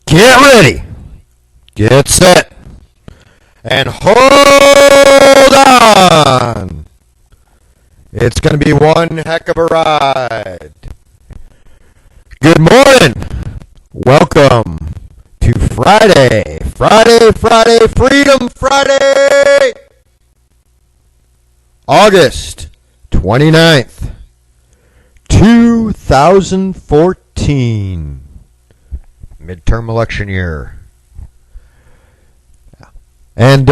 Get ready, get set, and hold on. It's going to be one heck of a ride. Good morning. Welcome to Friday, Freedom Friday, August 29th, 2014. Midterm election year. And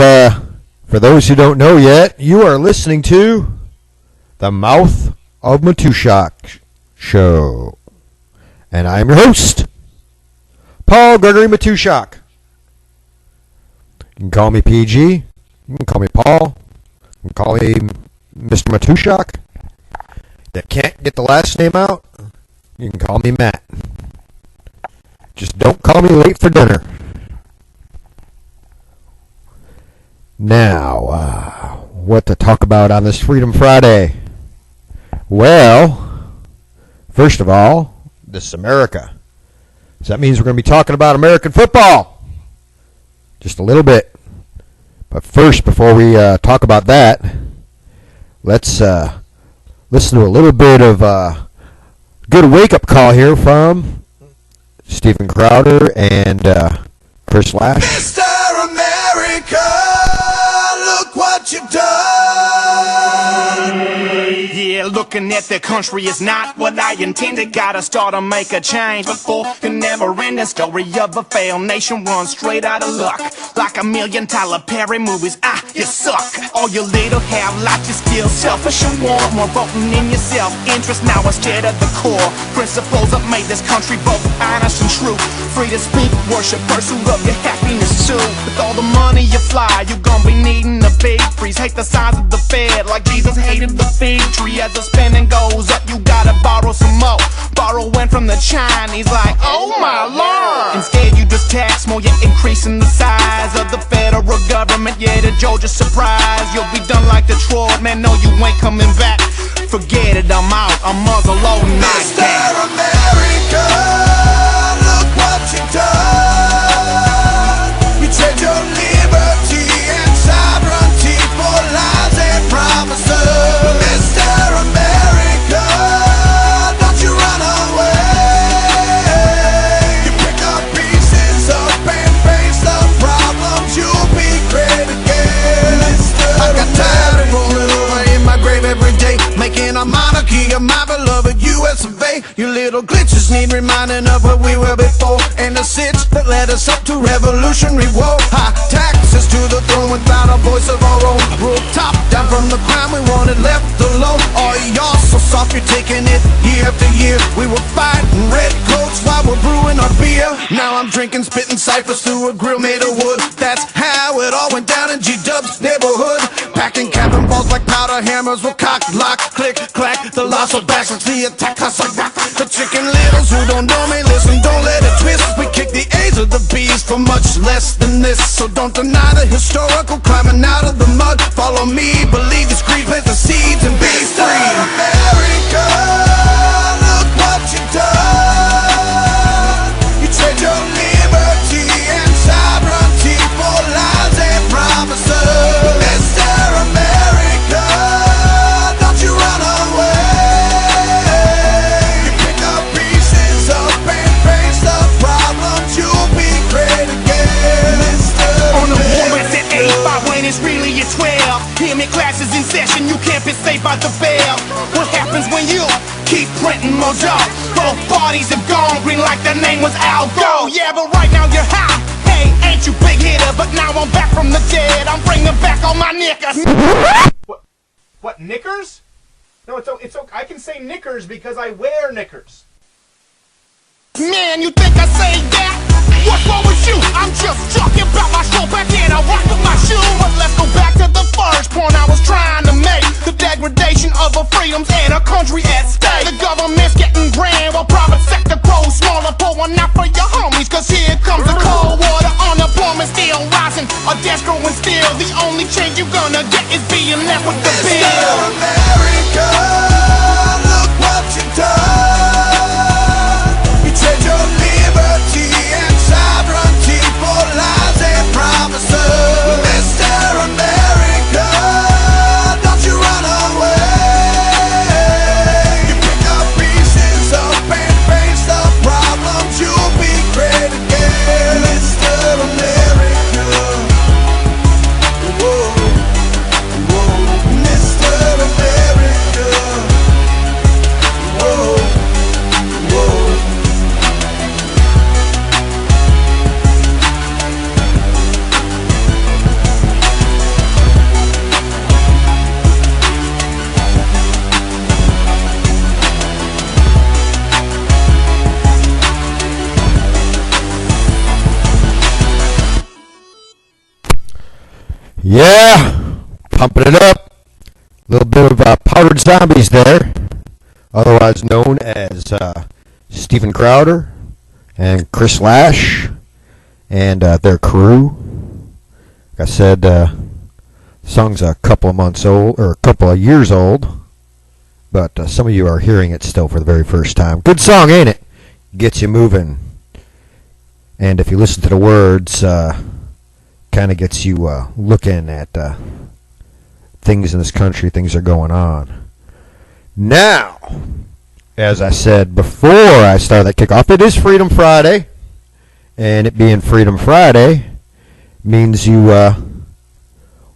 for those who don't know yet, you are listening to the Mouth of Matuszak show. And I'm your host, Paul-Gregory Matuszak. You can call me PG. You can call me Paul. You can call me Mr. Matuszak. That can't get the last name out, you can call me Matt. Just don't call me late for dinner. Now, what to talk about on this Freedom Friday? Well, first of all, this is America. So that means we're going to be talking about American football. Just a little bit. But first, before we talk about that, let's listen to a little bit of a good wake-up call here from Steven Crowder and Chris Lash. Mr. America, look what you've done. Yeah, looking at the country is not what I intended. Gotta start to make a change before the never-ending story of a failed nation runs straight out of luck. Like $1 million Tyler Perry movies, you suck. All your little have lots, you're still selfish and want more voting in your self-interest now instead of the core principles that made this country both honest and true. Free to speak, worship, pursuit of your happiness too. With all the money you fly, you gon' be needing a big freeze. Hate the size of the Fed like Jesus hated the fig tree. As the spending goes up, you gotta borrow some more. Borrowing from the Chinese like, oh my Lord. Instead you just tax more, you're increasing the size of the federal government. Yeah, the Georgia surprise, you'll be done like Detroit. Man, no, you ain't coming back. Forget it, I'm out, I'm muzzle loading. Mr. America, look what you've done. You trade your liberty and sovereignty for lies and promises. Mr. America, don't you run away. You pick up pieces up and face the problems, you'll be great again. I got tired of rolling over in my grave every day, making a monarchy of my beloved US of A. You little glitches need reminding of what we were before, and the sits that led us up to revolutionary war. High taxes to the throne without a voice of our own. Rule top down from the crime we wanted left alone. Oh, y'all so soft, you're taking it year after year. We were fighting red coats while we're brewing our beer. Now I'm drinking, spitting ciphers through a grill made of wood. That's how it all went down in G-Dub's neighborhood. Packing cap and balls like powder hammers with cock, lock, click, clack. The loss of backs like the attack us like that. The chicken littles who don't know me, listen, don't let it twist. We kick the A's of the B's for much less than this. So don't deny the historical climbing out of the mud. Follow me, believe this creed, plant the seeds and be free. America, look what you've done. You trade your liberty and sovereignty for lies and promises. Mr. America, don't you run away. You pick up pieces up and face the problems, you'll be great again. On the warrants at 8-5 when it's really at 12. Hear me, classes in session, you can't be saved by the bell. What happens when you keep printing more dough? Both parties have gone green like the name was Al Gore. Yeah, but right now you're high. Hey, ain't you big hitter? But now I'm back from the dead. I'm bringing back all my knickers. What, knickers? No, it's okay. I can say knickers because I wear knickers. Man, you think I say that? What's wrong with you? I'm just talking about my show back then. I rock with my shoe. But let's go back to the first point I was trying to make. The degradation of our freedoms and a country at stake. The government's getting grand while private sector grows smaller. Pour one out for your homies, cause here comes the cold water. Unemployment still rising, a desk growing still. The only change you're gonna get is being left with the bill. Mr. America, look what you've done. You trade your liberty and sovereignty. Yeah, pumping it up. A little bit of Powdered Zombies there, otherwise known as Stephen Crowder and Chris Lash and their crew. Like I said, the song's a couple of months old, or a couple of years old, but some of you are hearing it still for the very first time. Good song, ain't it? Gets you moving. And if you listen to the words, kind of gets you looking at things in this country, things are going on. Now, as I said before I started that kickoff, it is Freedom Friday. And it being Freedom Friday means you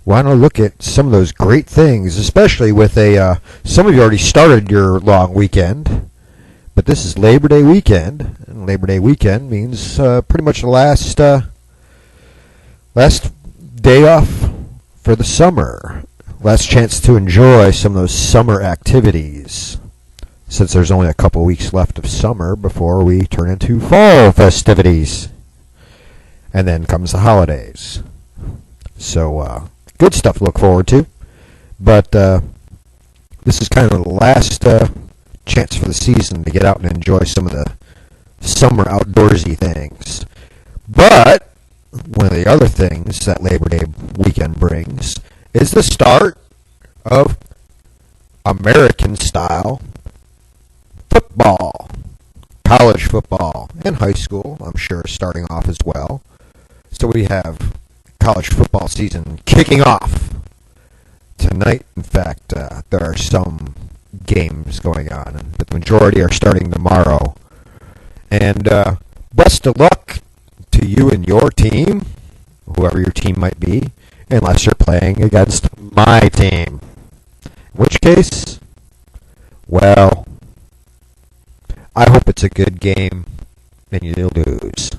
want to look at some of those great things, especially with some of you already started your long weekend. But this is Labor Day weekend. And Labor Day weekend means pretty much the last day off for the summer. Last chance to enjoy some of those summer activities, since there's only a couple weeks left of summer before we turn into fall festivities. And then comes the holidays. So, good stuff to look forward to. But this is kind of the last chance for the season to get out and enjoy some of the summer outdoorsy things. But one of the other things that Labor Day weekend brings is the start of American-style football, college football, and high school, I'm sure, starting off as well. So we have college football season kicking off tonight. In fact, there are some games going on, but the majority are starting tomorrow. And best of luck to you and your team, whoever your team might be, unless you're playing against my team. In which case, well, I hope it's a good game and you lose.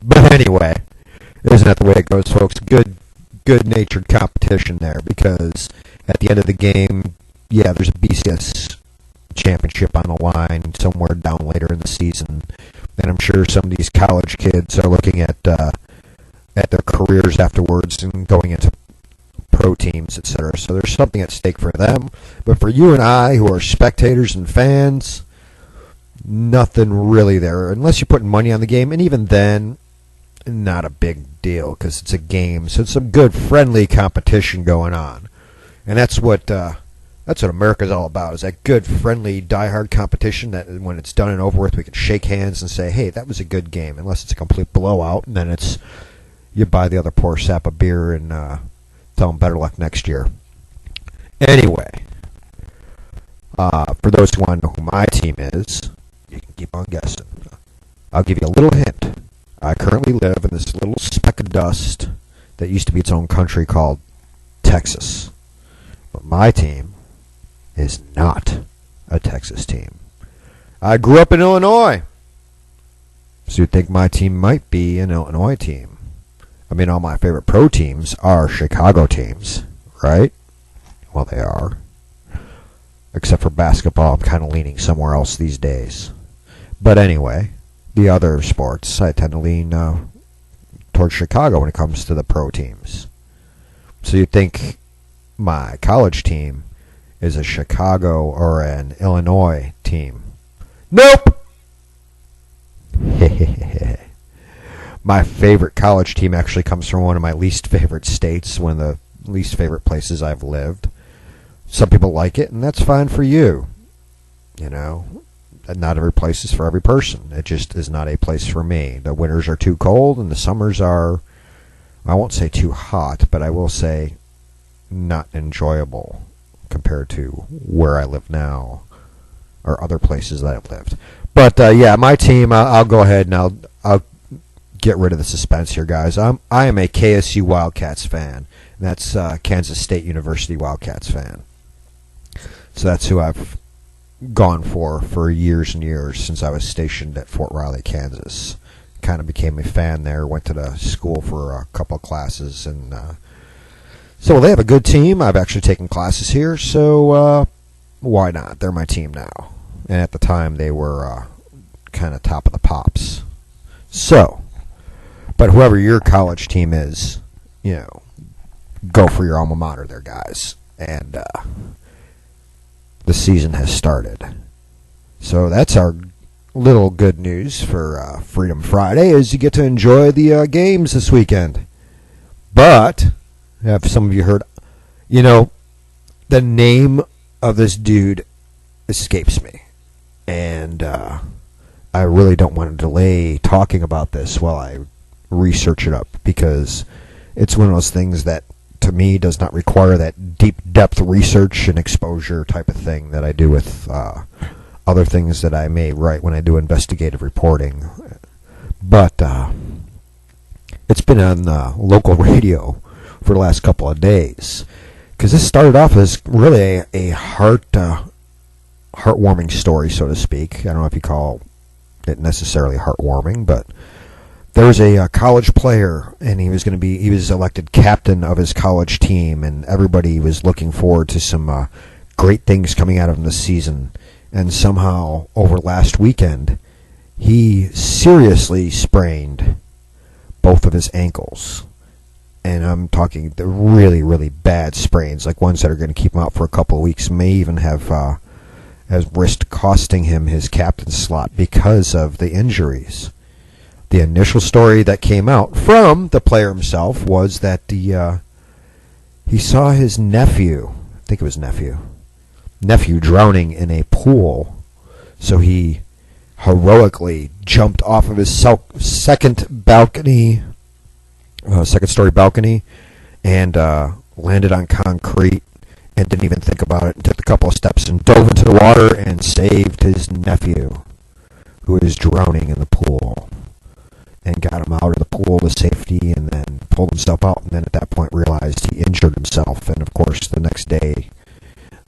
But anyway, isn't that the way it goes, folks? Good-natured competition there, because at the end of the game, yeah, there's a BCS championship on the line somewhere down later in the season. And I'm sure some of these college kids are looking at their careers afterwards and going into pro teams, etc. So there's something at stake for them. But for you and I, who are spectators and fans, nothing really there, unless you're putting money on the game. And even then, not a big deal, because it's a game. So it's some good, friendly competition going on. And that's what America's all about, is that good, friendly, diehard competition that when it's done and over with, we can shake hands and say, hey, that was a good game, unless it's a complete blowout, and then it's you buy the other poor sap a beer and tell them better luck next year. Anyway, for those who want to know who my team is, you can keep on guessing. I'll give you a little hint. I currently live in this little speck of dust that used to be its own country called Texas. But my team is not a Texas team. I grew up in Illinois, so you'd think my team might be an Illinois team. I mean, all my favorite pro teams are Chicago teams, right? Well, they are. Except for basketball, I'm kind of leaning somewhere else these days. But anyway, the other sports, I tend to lean towards Chicago when it comes to the pro teams. So you'd think my college team is a Chicago or an Illinois team. Nope! My favorite college team actually comes from one of my least favorite states, one of the least favorite places I've lived. Some people like it, and that's fine for you. You know, not every place is for every person. It just is not a place for me. The winters are too cold, and the summers are, I won't say too hot, but I will say not enjoyable compared to where I live now or other places that I've lived. But yeah, my team, I'll go ahead and I'll get rid of the suspense here, guys. I am a KSU Wildcats fan. That's Kansas State University Wildcats fan. So that's who I've gone for years and years since I was stationed at Fort Riley, Kansas. Kind of became a fan there. Went to the school for a couple of classes, and so they have a good team. I've actually taken classes here, so why not? They're my team now. And at the time, they were kind of top of the pops. So, but whoever your college team is, you know, go for your alma mater there, guys. And the season has started. So that's our little good news for Freedom Friday, is you get to enjoy the games this weekend. But, have some of you heard, the name of this dude escapes me. And I really don't want to delay talking about this while I research it up, because it's one of those things that, to me, does not require that deep depth research and exposure type of thing that I do with other things that I may write when I do investigative reporting. But it's been on local radio for the last couple of days, because this started off as really a heartwarming story, so to speak. I don't know if you call it necessarily heartwarming, but there was a college player, and he was elected captain of his college team, and everybody was looking forward to some great things coming out of him this season. And somehow, over last weekend, he seriously sprained both of his ankles. And I'm talking the really, really bad sprains, like ones that are going to keep him out for a couple of weeks, may even have risked costing him his captain's slot because of the injuries. The initial story that came out from the player himself was that he saw his nephew, I think it was nephew drowning in a pool, so he heroically jumped off of his second story balcony and landed on concrete and didn't even think about it, and took a couple of steps and dove into the water and saved his nephew, who was drowning in the pool, and got him out of the pool to safety, and then pulled himself out, and then at that point realized he injured himself, and of course the next day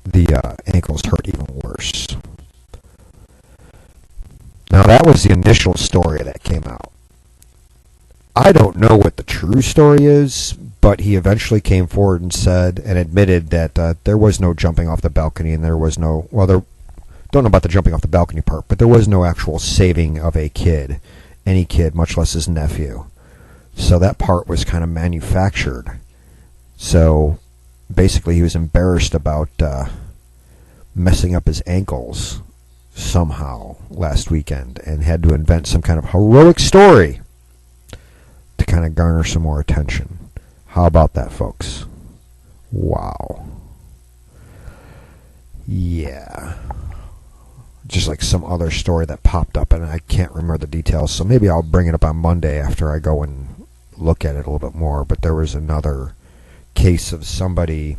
the ankles hurt even worse. Now, that was the initial story that came out. I don't know what the true story is, but he eventually came forward and said and admitted that there was no jumping off the balcony, and there was no, don't know about the jumping off the balcony part, but there was no actual saving of a kid, any kid, much less his nephew. So that part was kind of manufactured. So basically he was embarrassed about messing up his ankles somehow last weekend and had to invent some kind of heroic story to kind of garner some more attention. How about that, folks? Wow. Yeah. Just like some other story that popped up, and I can't remember the details, so maybe I'll bring it up on Monday after I go and look at it a little bit more. But there was another case of somebody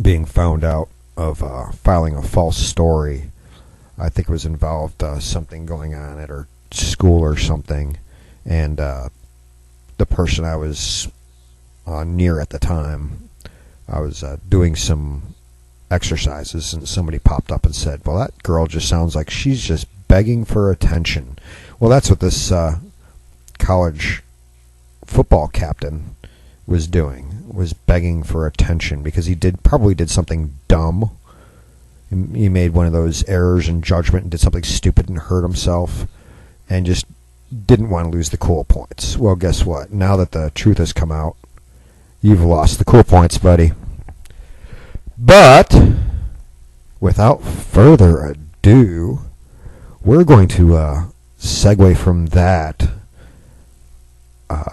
being found out of filing a false story. I think it was involved something going on at her school or something, and the person I was near at the time, I was doing some exercises, and somebody popped up and said, well, that girl just sounds like she's just begging for attention. Well, that's what this college football captain was doing, was begging for attention, because he probably did something dumb. He made one of those errors in judgment and did something stupid and hurt himself, and just didn't want to lose the cool points. Well, guess what? Now that the truth has come out, you've lost the cool points, buddy. But without further ado, we're going to segue from that,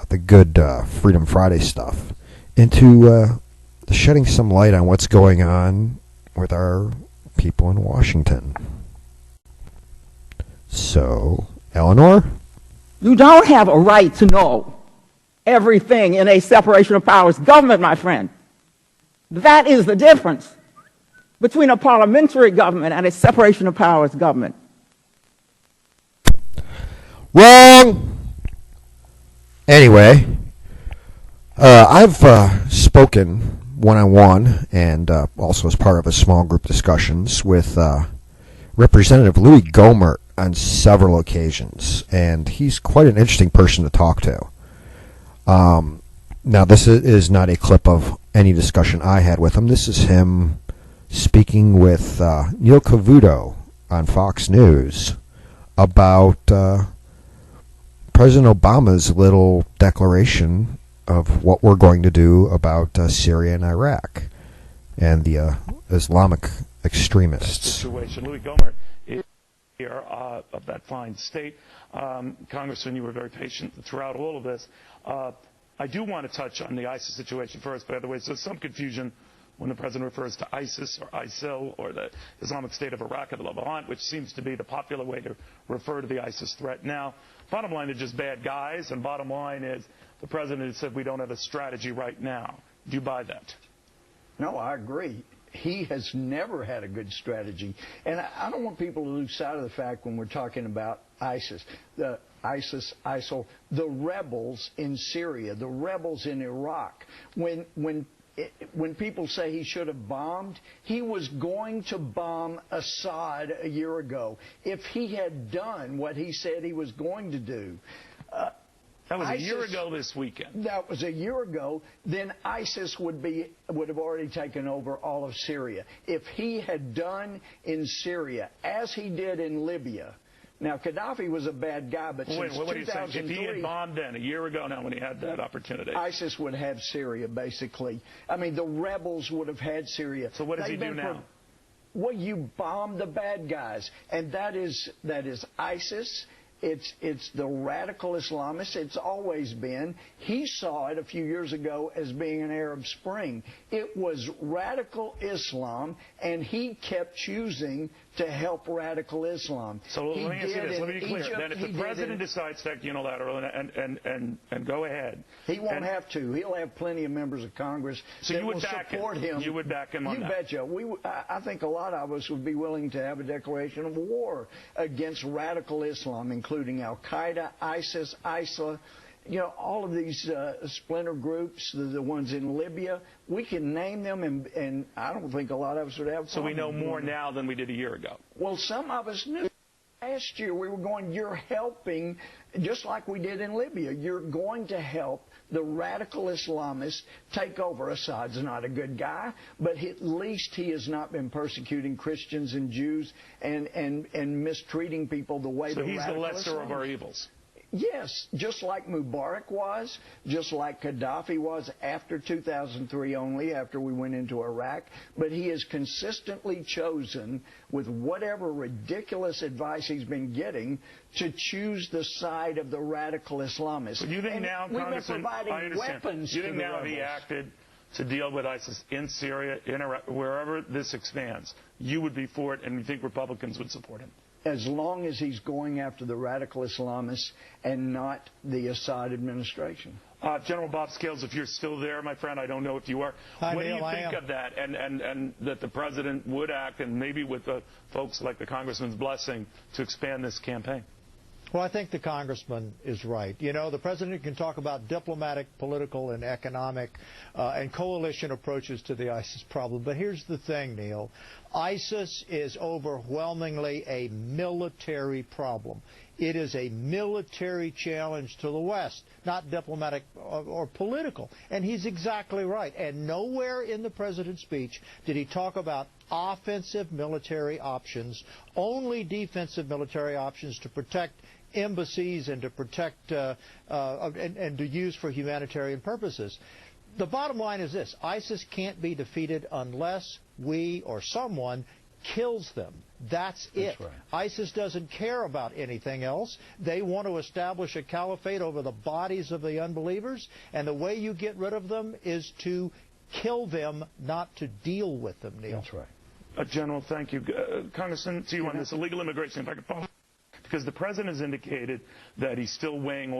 the good Freedom Friday stuff, into shedding some light on what's going on with our people in Washington. So, Eleanor? You don't have a right to know everything in a separation of powers government, my friend. That is the difference between a parliamentary government and a separation of powers government. Wrong! Anyway, I've spoken one-on-one and also as part of a small group discussions with Representative Louis Gohmert on several occasions, and he's quite an interesting person to talk to. Now, this is not a clip of any discussion I had with him. This is him speaking with Neil Cavuto on Fox News about President Obama's little declaration of what we're going to do about Syria and Iraq and the Islamic extremists. Situation. Louis Gohmert is here of that fine state. Congressman, you were very patient throughout all of this. I do want to touch on the ISIS situation first, by the way. So some confusion when the president refers to ISIS or ISIL or the Islamic State of Iraq or the Levant, which seems to be the popular way to refer to the ISIS threat now. Bottom line, they're just bad guys, and bottom line is the president has said we don't have a strategy right now. Do you buy that? No, I agree. He has never had a good strategy. And I don't want people to lose sight of the fact when we're talking about ISIS, ISIL, the rebels in Syria, the rebels in Iraq. When people say he should have bombed, he was going to bomb Assad a year ago. If he had done what he said he was going to do, that was a year ago this weekend. That was a year ago. Then ISIS would have already taken over all of Syria. If he had done in Syria as he did in Libya. Now, Gaddafi was a bad guy, but since 2003, what are you saying? If he had bombed then, a year ago now when he had that opportunity, ISIS would have Syria, basically. I mean, the rebels would have had Syria. So what does he do now? Well, you bomb the bad guys, and that is ISIS. It's the radical Islamists. It's always been. He saw it a few years ago as being an Arab Spring. It was radical Islam, and he kept choosing to help radical Islam. So let me ask you this. Let me be clear. Then if the president decides to act unilateral and go ahead. He won't have to. He'll have plenty of members of Congress that will support him. You would back him on that? You betcha. I think a lot of us would be willing to have a declaration of war against radical Islam, including Al-Qaeda, ISIS, ISIL, all of these splinter groups, the ones in Libya. We can name them, and I don't think a lot of us would have. So we know more now than we did a year ago. Well, some of us knew. Last year we were going, you're helping, just like we did in Libya, you're going to help the radical Islamists take over. Assad's not a good guy, but at least he has not been persecuting Christians and Jews and mistreating people the way the radical Islamists. So he's the lesser of our evils. Yes, just like Mubarak was, just like Gaddafi was after 2003 only, after we went into Iraq. But he has consistently chosen, with whatever ridiculous advice he's been getting, to choose the side of the radical Islamists. But you think now, Congressman, I understand. You think now if he acted to deal with ISIS in Syria, in Iraq, wherever this expands, you would be for it, and you think Republicans would support him? As long as he's going after the radical Islamists and not the Assad administration. General Bob Scales, if you're still there, my friend, I don't know if you are. Hi, what Neil, do you think of that, and that the president would act, and maybe with the folks like the congressman's blessing, to expand this campaign? Well, I think the congressman is right. The president can talk about diplomatic, political, and economic and coalition approaches to the ISIS problem. But here's the thing, Neil. ISIS is overwhelmingly a military problem. It is a military challenge to the West, not diplomatic or political. And he's exactly right. And nowhere in the president's speech did he talk about offensive military options, only defensive military options to protect embassies and to protect and to use for humanitarian purposes. The bottom line is this: ISIS can't be defeated unless we or someone kills them. That's it. Right. ISIS doesn't care about anything else. They want to establish a caliphate over the bodies of the unbelievers, and the way you get rid of them is to kill them, not to deal with them, Neil. That's right. General, thank you. Congressman, to you on this illegal immigration, if I could follow, because the president has indicated that he's still weighing all